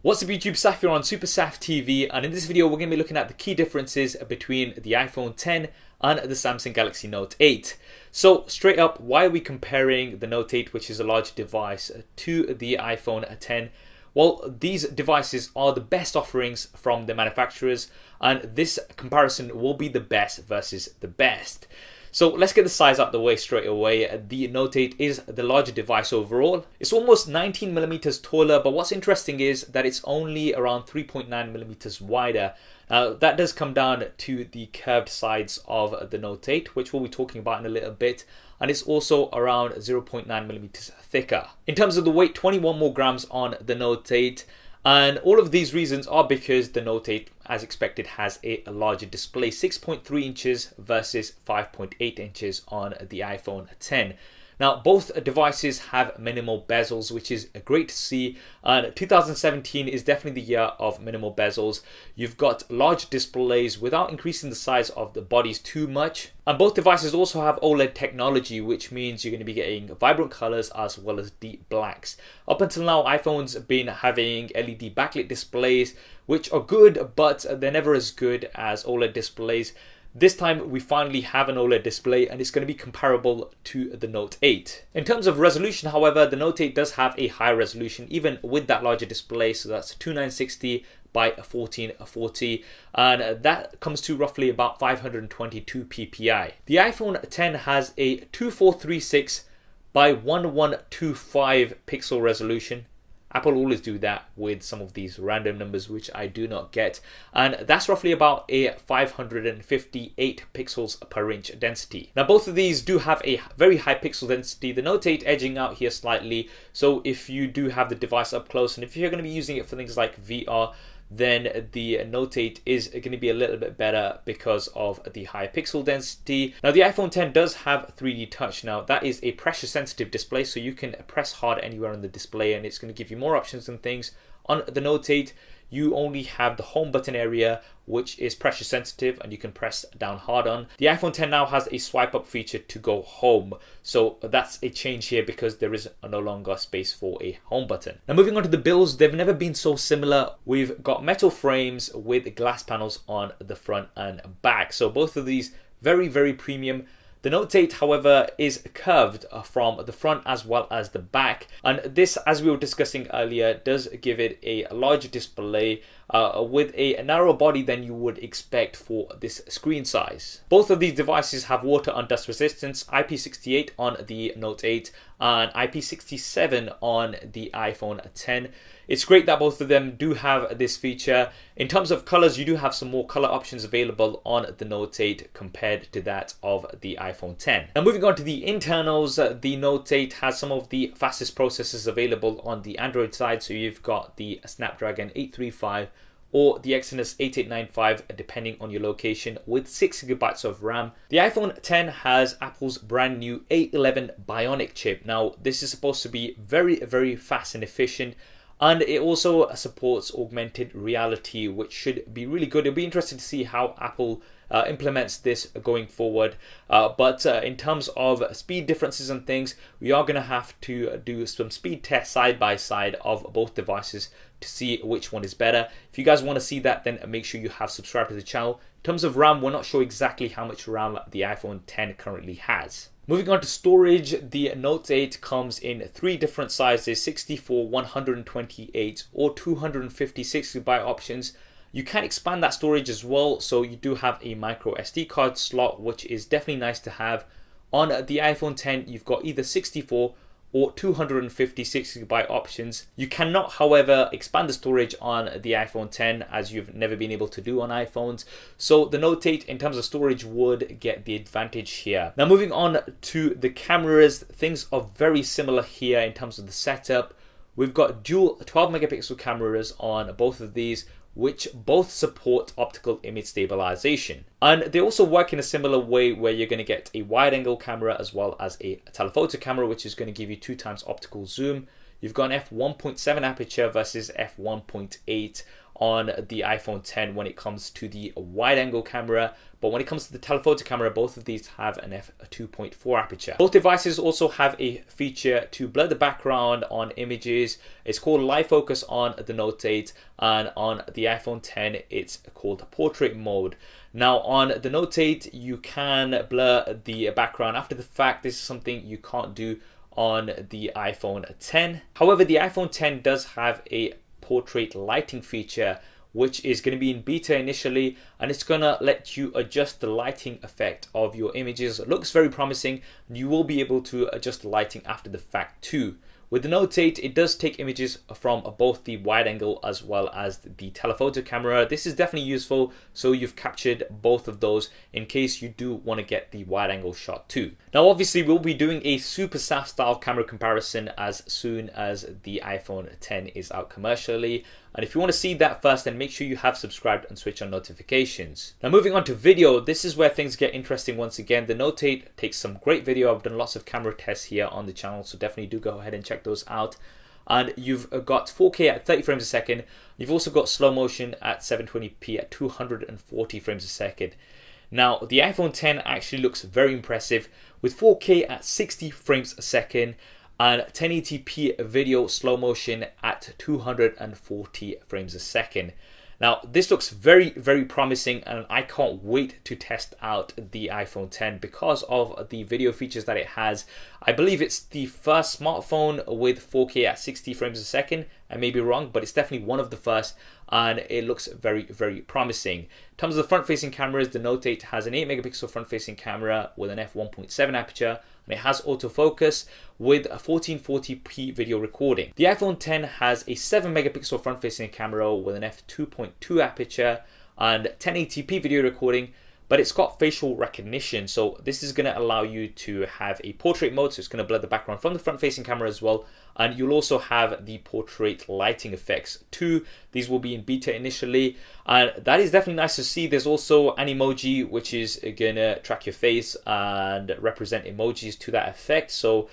What's up YouTube, Saf here on Super Saf TV, and in this video we're going to be looking at the key differences between the iPhone 10 and the Samsung Galaxy Note 8. So straight up, why are we comparing the Note 8, which is a large device, to the iPhone 10? Well, these devices are the best offerings from the manufacturers, and this comparison will be the best versus the best. So let's get the size out the way straight away. The Note 8 is the larger device overall. It's almost 19 millimeters taller, but what's interesting is that it's only around 3.9 millimeters wider. Now that does come down to the curved sides of the Note 8, which we'll be talking about in a little bit, and it's also around 0.9 millimeters thicker. In terms of the weight, 21 more grams on the Note 8. And all of these reasons are because the Note 8, as expected, has a larger display, 6.3 inches versus 5.8 inches on the iPhone 10. Now, both devices have minimal bezels, which is great to see. And 2017 is definitely the year of minimal bezels. You've got large displays without increasing the size of the bodies too much. And both devices also have OLED technology, which means you're going to be getting vibrant colors as well as deep blacks. Up until now, iPhone's been having LED backlit displays, which are good, but they're never as good as OLED displays. This time we finally have an OLED display, and it's going to be comparable to the Note 8. In terms of resolution, however, the Note 8 does have a higher resolution even with that larger display, so that's 2960 by 1440, and that comes to roughly about 522 ppi. The iPhone 10 has a 2436 by 1125 pixel resolution. Apple always do that with some of these random numbers, which I do not get. And that's roughly about a 558 pixels per inch density. Now, both of these do have a very high pixel density. The Note 8 edging out here slightly. So if you do have the device up close, and if you're going to be using it for things like VR, then the Note 8 is going to be a little bit better because of the high pixel density. Now, the iPhone 10 does have 3D touch. Now, that is a pressure sensitive display, so you can press hard anywhere on the display and it's going to give you more options and things. On the Note 8, you only have the home button area, which is pressure sensitive and you can press down hard on. The iPhone 10 now has a swipe up feature to go home. So that's a change here because there is no longer space for a home button. Now, moving on to the builds, they've never been so similar. We've got metal frames with glass panels on the front and back. So both of these very, very premium. The Note 8, however, is curved from the front as well as the back, and this, as we were discussing earlier, does give it a larger display with a narrower body than you would expect for this screen size. Both of these devices have water and dust resistance, IP68 on the Note 8 and IP67 on the iPhone 10. It's great that both of them do have this feature. In terms of colors, you do have some more color options available on the Note 8 compared to that of the iPhone 10. Now, moving on to the internals, the Note 8 has some of the fastest processors available on the Android side. So you've got the Snapdragon 835 or the Exynos 8895 depending on your location, with 6 GB of RAM. The iPhone 10 has Apple's brand new A11 Bionic chip. Now, this is supposed to be very, very fast and efficient, and it also supports augmented reality, which should be really good. It'll be interesting to see how Apple implements this going forward. But in terms of speed differences and things, we are going to have to do some speed tests side by side of both devices to see which one is better. If you guys want to see that, then make sure you have subscribed to the channel. In terms of RAM, we're not sure exactly how much RAM the iPhone 10 currently has. Moving on to storage, the Note 8 comes in 3 different sizes: 64, 128 or 256 GB options. You can expand that storage as well, so you do have a micro SD card slot, which is definitely nice to have. On the iPhone 10, you've got either 64 or 256 GB options. You cannot, however, expand the storage on the iPhone 10, as you've never been able to do on iPhones. So the Note 8 in terms of storage would get the advantage here. Now, moving on to the cameras, things are very similar here in terms of the setup. We've got dual 12 megapixel cameras on both of these, which both support optical image stabilization. And they also work in a similar way, where you're going to get a wide angle camera as well as a telephoto camera, which is going to give you 2 times optical zoom. you've got an f1.7 aperture versus f1.8 on the iPhone 10 when it comes to the wide angle camera, but when it comes to the telephoto camera, both of these have an f2.4 aperture. Both devices also have a feature to blur the background on images. It's called live focus on the Note 8, and on the iPhone 10 it's called portrait mode. Now on the Note 8 you can blur the background after the fact. This is something you can't do on the iPhone 10. However, the iPhone 10 does have a portrait lighting feature, which is going to be in beta initially, and it's going to let you adjust the lighting effect of your images. It looks very promising, and you will be able to adjust the lighting after the fact too. With the Note 8, it does take images from both the wide angle as well as the telephoto camera. This is definitely useful, so you've captured both of those in case you do want to get the wide angle shot too. Now obviously we'll be doing a super SAF style camera comparison as soon as the iPhone 10 is out commercially. And if you want to see that first, then make sure you have subscribed and switch on notifications. Now moving on to video, this is where things get interesting once again. The Note 8 takes some great video. I've done lots of camera tests here on the channel, so definitely do go ahead and check those out. And you've got 4K at 30 frames a second. You've also got slow motion at 720p at 240 frames a second. Now the iPhone 10 actually looks very impressive with 4K at 60 frames a second and 1080p video slow motion at 240 frames a second. Now this looks very, very promising, and I can't wait to test out the iPhone 10 because of the video features that it has. I believe it's the first smartphone with 4K at 60 frames a second. I may be wrong, but it's definitely one of the first, and it looks very, very promising. In terms of the front-facing cameras, the Note 8 has an 8 megapixel front-facing camera with an f1.7 aperture, and it has autofocus with a 1440p video recording. The iPhone 10 has a 7 megapixel front-facing camera with an f2.2 aperture and 1080p video recording, but it's got facial recognition, so this is going to allow you to have a portrait mode, so it's going to blur the background from the front-facing camera as well, and you'll also have the portrait lighting effects too. These will be in beta initially, and that is definitely nice to see. There's also an emoji which is going to track your face and represent emojis to that effect, so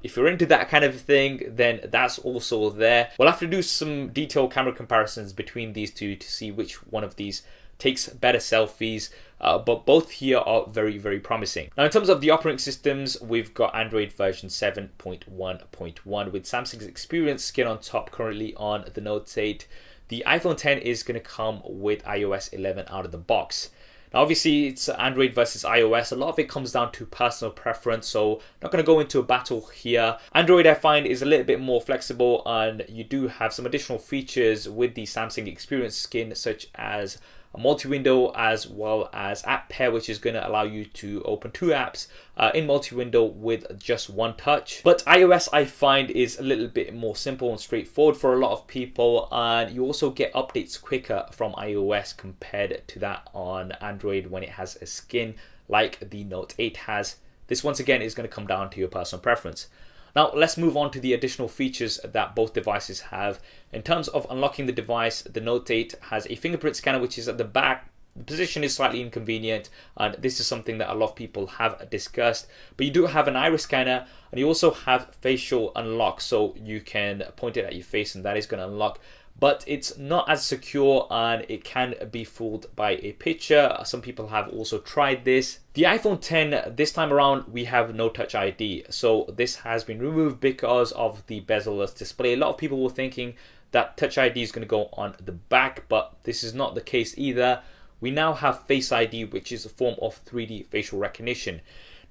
if you're into that kind of thing, then that's also there. We'll have to do some detailed camera comparisons between these two to see which one of these takes better selfies, but both here are very, very promising. Now in terms of the operating systems, we've got Android version 7.1.1 with Samsung's Experience skin on top currently on the Note 8. The iPhone 10 is going to come with iOS 11 out of the box. Now obviously it's Android versus iOS. A lot of it comes down to personal preference, so I'm not going to go into a battle here. Android, I find, is a little bit more flexible, and you do have some additional features with the Samsung Experience skin, such as a multi-window as well as app pair, which is going to allow you to open two apps in multi-window with just one touch. But iOS, I find, is a little bit more simple and straightforward for a lot of people, and you also get updates quicker from iOS compared to that on Android when it has a skin like the Note 8 has. This once again is going to come down to your personal preference. Now let's move on to the additional features that both devices have. In terms of unlocking the device, the Note 8 has a fingerprint scanner which is at the back. The position is slightly inconvenient, and this is something that a lot of people have discussed. But you do have an iris scanner, and you also have facial unlock, so you can point it at your face and that is going to unlock. But it's not as secure, and it can be fooled by a picture. Some people have also tried this. The iPhone 10, this time around, we have no Touch ID. So this has been removed because of the bezel-less display. A lot of people were thinking that Touch ID is going to go on the back, but this is not the case either. We now have Face ID, which is a form of 3D facial recognition.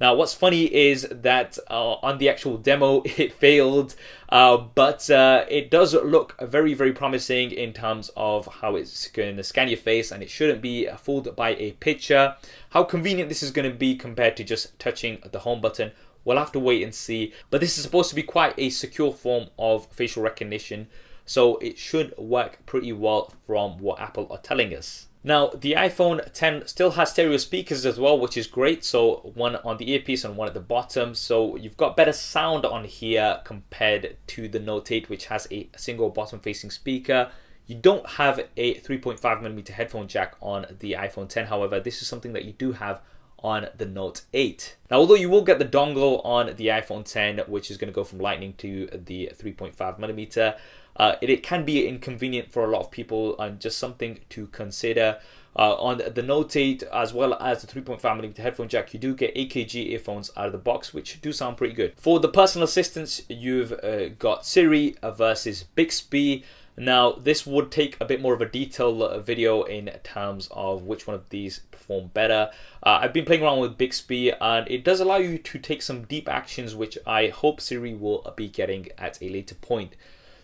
Now, what's funny is that on the actual demo, it failed, but it does look very, very promising in terms of how it's going to scan your face, and it shouldn't be fooled by a picture. How convenient this is going to be compared to just touching the home button, we'll have to wait and see. But this is supposed to be quite a secure form of facial recognition, so it should work pretty well from what Apple are telling us. Now, the iPhone 10 still has stereo speakers as well, which is great. So one on the earpiece and one at the bottom. So you've got better sound on here compared to the Note 8, which has a single bottom-facing speaker. You don't have a 3.5mm headphone jack on the iPhone 10. However, this is something that you do have on the Note 8. Now, although you will get the dongle on the iPhone 10, which is going to go from Lightning to the 3.5mm, it can be inconvenient for a lot of people and just something to consider. On the Note 8, as well as the 3.5mm headphone jack, you do get AKG earphones out of the box, which do sound pretty good. For the personal assistants, you've got Siri versus Bixby. Now, this would take a bit more of a detailed video in terms of which one of these perform better. I've been playing around with Bixby, and it does allow you to take some deep actions, which I hope Siri will be getting at a later point.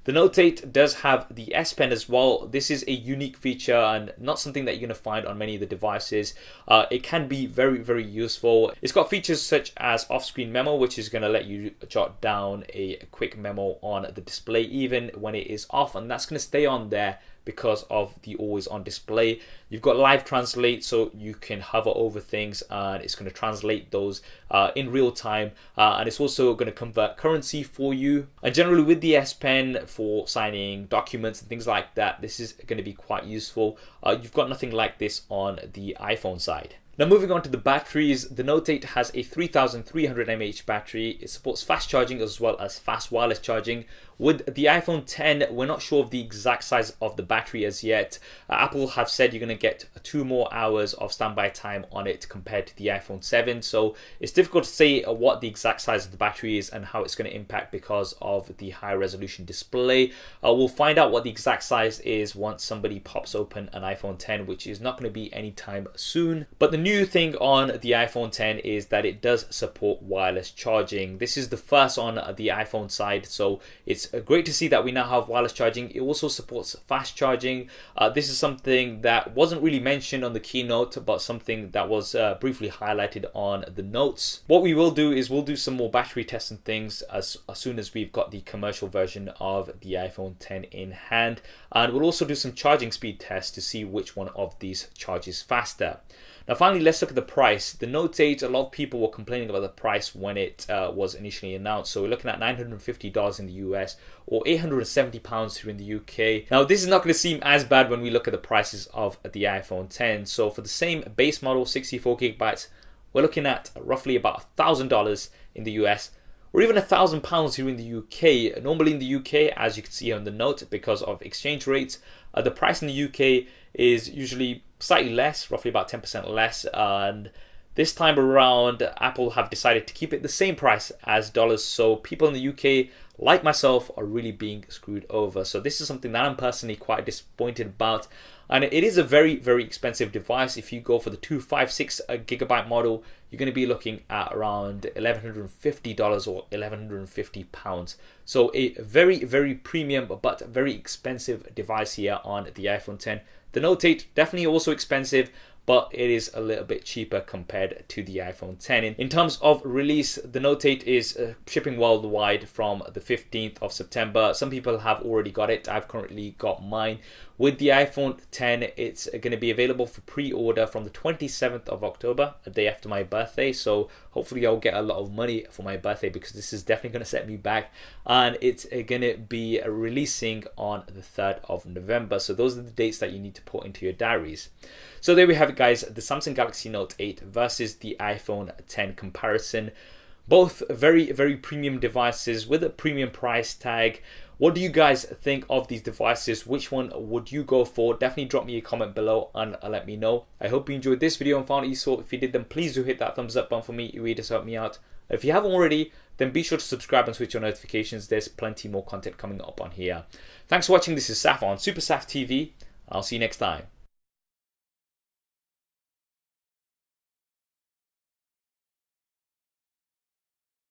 The Note 8 does have the S Pen as well. This is a unique feature and not something that you're going to find on many of the devices. It can be very useful. It's got features such as off-screen memo, which is going to let you jot down a quick memo on the display even when it is off, and that's going to stay on there because of the always on display. You've got live translate, so you can hover over things and it's going to translate those in real time, and it's also going to convert currency for you. And generally with the S Pen for signing documents and things like that, this is going to be quite useful. You've got nothing like this on the iPhone side. Now, moving on to the batteries, the Note 8 has a 3300 mAh battery. It supports fast charging as well as fast wireless charging. With the iPhone 10, we're not sure of the exact size of the battery as yet. Apple have said you're going to get 2 more hours of standby time on it compared to the iPhone 7. So it's difficult to say what the exact size of the battery is and how it's going to impact because of the high resolution display. We'll find out what the exact size is once somebody pops open an iPhone 10, which is not going to be anytime soon. But the new thing on the iPhone 10 is that it does support wireless charging. This is the first on the iPhone side, so it's great to see that we now have wireless charging. It also supports fast charging. This is something that wasn't really mentioned on the keynote, but something that was briefly highlighted on the notes. What we will do is we'll do some more battery tests and things as soon as we've got the commercial version of the iPhone 10 in hand, and we'll also do some charging speed tests to see which one of these charges faster. Now finally, let's look at the price. The Note 8, a lot of people were complaining about the price when it was initially announced. So we're looking at $950 in the US or £870 here in the UK. Now this is not going to seem as bad when we look at the prices of the iPhone 10. So for the same base model, 64GB, we're looking at roughly about $1,000 in the US, or even £1,000 here in the UK. Normally in the UK, as you can see on the note, because of exchange rates, the price in the UK is usually slightly less, roughly about 10% less, and this time around Apple have decided to keep it the same price as dollars, so people in the UK like myself are really being screwed over. So this is something that I'm personally quite disappointed about, and it is a very expensive device. If you go for the 256GB model, you're going to be looking at around $1,150 or £1,150. So a very premium but very expensive device here on the iPhone 10. The Note 8 definitely also expensive, but it is a little bit cheaper compared to the iPhone 10. In terms of release, the Note 8 is shipping worldwide from the 15th of September. Some people have already got it. I've currently got mine. With the iPhone 10, it's going to be available for pre-order from the 27th of October, a day after my birthday. So hopefully I'll get a lot of money for my birthday, because this is definitely going to set me back. And it's going to be releasing on the 3rd of November. So those are the dates that you need to put into your diaries. So there we have it, guys. The Samsung Galaxy Note 8 versus the iPhone 10 comparison. Both very premium devices with a premium price tag. What do you guys think of these devices? Which one would you go for? Definitely drop me a comment below and let me know. I hope you enjoyed this video and found it useful. If you did, then please do hit that thumbs up button for me. It really does help me out. If you haven't already, then be sure to subscribe and switch on notifications. There's plenty more content coming up on here. Thanks for watching. This is Saf on Super Saf TV. I'll see you next time.